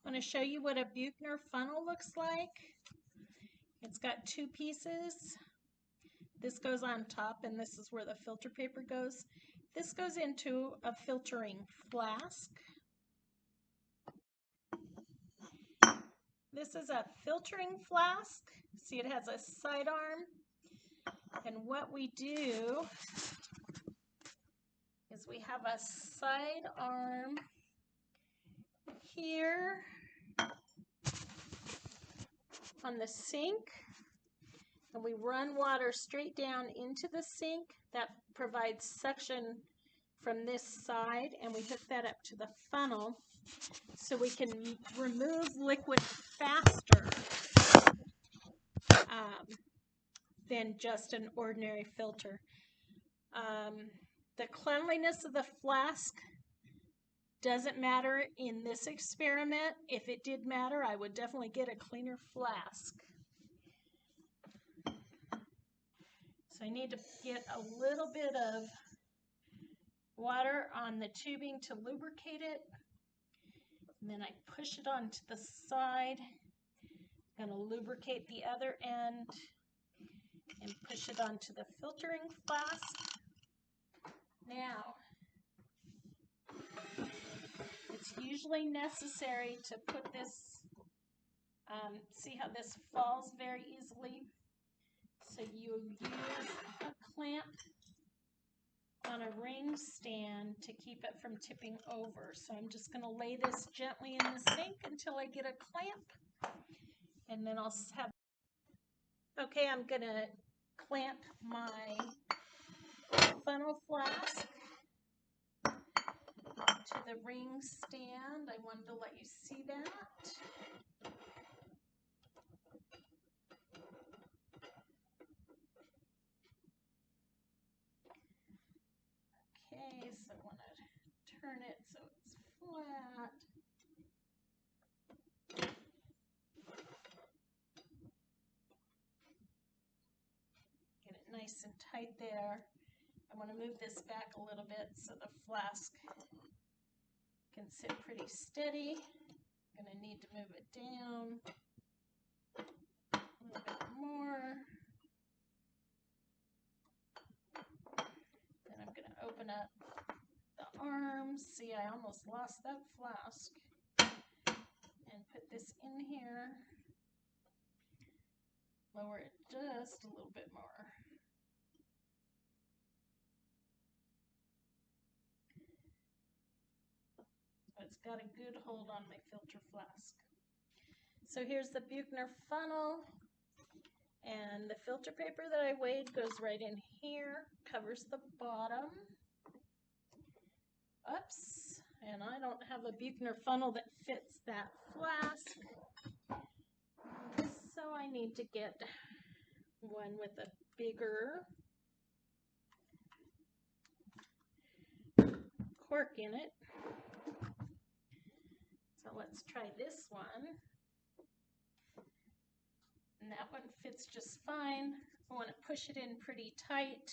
I want to show you what a Buchner funnel looks like. It's got two pieces. This goes on top, and this is where the filter paper goes. This goes into a filtering flask. This is a filtering flask. See, it has a side arm. And what we do is we have a side arm here on the sink, and we run water straight down into the sink. That provides suction from this side, and we hook that up to the funnel so we can remove liquid faster than just an ordinary filter. The cleanliness of the flask doesn't matter in this experiment. If it did matter, I would definitely get a cleaner flask. So I need to get a little bit of water on the tubing to lubricate it. And then I push it onto the side. I'm going to lubricate the other end and push it onto the filtering flask. Now, it's usually necessary to put this, see how this falls very easily? So you use a clamp on a ring stand to keep it from tipping over. So I'm just going to lay this gently in the sink until I get a clamp, and then I'll have, okay, I'm going to clamp my funnel flask to the ring stand. I wanted to let you see that. Okay, so I want to turn it so it's flat. Get it nice and tight there. I want to move this back a little bit so the flask can sit pretty steady. I'm going to need to move it down a little bit more. Then I'm going to open up the arms. See, I almost lost that flask. And put this in here. Lower it just a little bit more. It's got a good hold on my filter flask. So here's the Buchner funnel, and the filter paper that I weighed goes right in here, covers the bottom. Oops, and I don't have a Buchner funnel that fits that flask, so I need to get one with a bigger cork in it. So let's try this one. And that one fits just fine. I want to push it in pretty tight.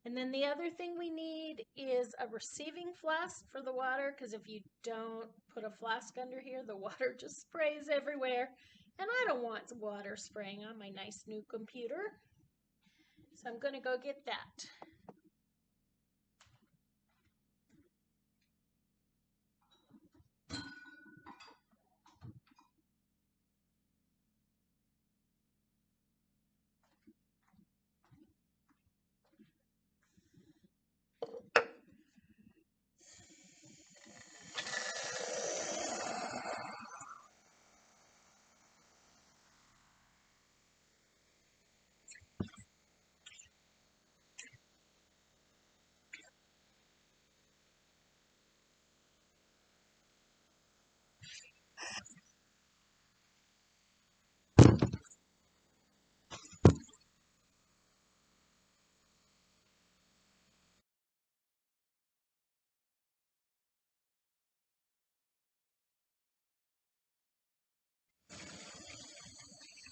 And then the other thing we need is a receiving flask for the water, because if you don't put a flask under here, the water just sprays everywhere. And I don't want water spraying on my nice new computer. So I'm going to go get that.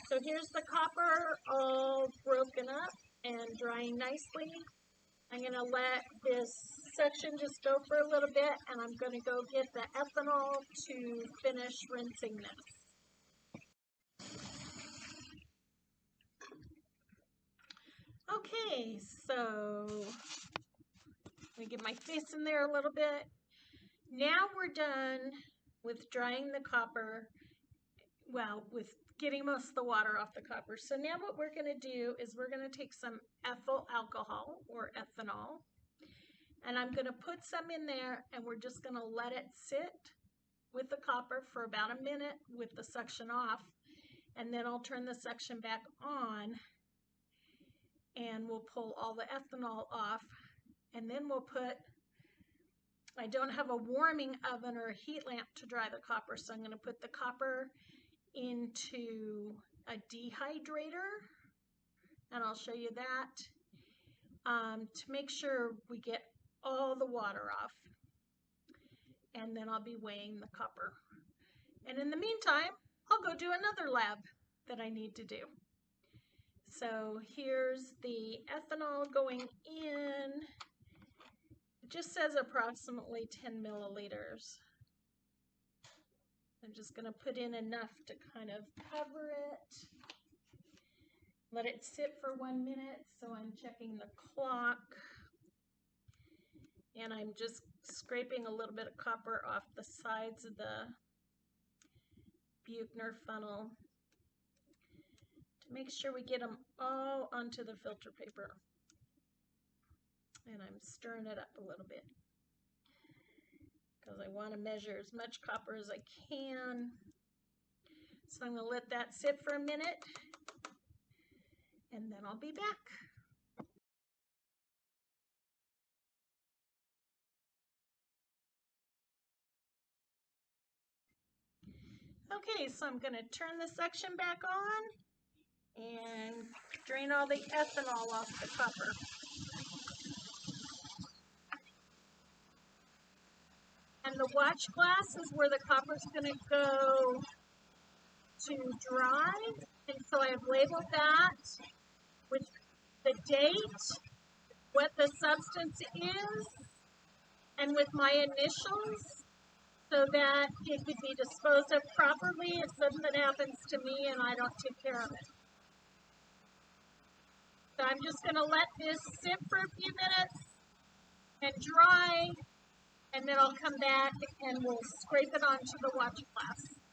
So here's the copper all broken up and drying nicely. I'm going to let this section just go for a little bit, and I'm going to go get the ethanol to finish rinsing this. Okay, so let me get my face in there a little bit. Now we're done with drying the copper, well, with getting most of the water off the copper. So now what we're going to do is we're going to take some ethyl alcohol or ethanol, and I'm going to put some in there, and we're just going to let it sit with the copper for about a minute with the suction off, and then I'll turn the suction back on and we'll pull all the ethanol off, and then we'll put, I don't have a warming oven or a heat lamp to dry the copper, so I'm going to put the copper into a dehydrator, and I'll show you that to make sure we get all the water off, and then I'll be weighing the copper. And in the meantime, I'll go do another lab that I need to do. So here's the ethanol going in. It just says approximately 10 milliliters. I'm just going to put in enough to kind of cover it. Let it sit for 1 minute, so I'm checking the clock. And I'm just scraping a little bit of copper off the sides of the Buchner funnel to make sure we get them all onto the filter paper. And I'm stirring it up a little bit because I want to measure as much copper as I can. So I'm going to let that sit for a minute, and then I'll be back. Okay, so I'm going to turn the suction back on and drain all the ethanol off the copper. And the watch glass is where the copper is going to go to dry. And so I've labeled that with the date, what the substance is, and with my initials, so that it could be disposed of properly if something happens to me and I don't take care of it. So I'm just going to let this sit for a few minutes and dry, and then I'll come back and we'll scrape it onto the watch glass.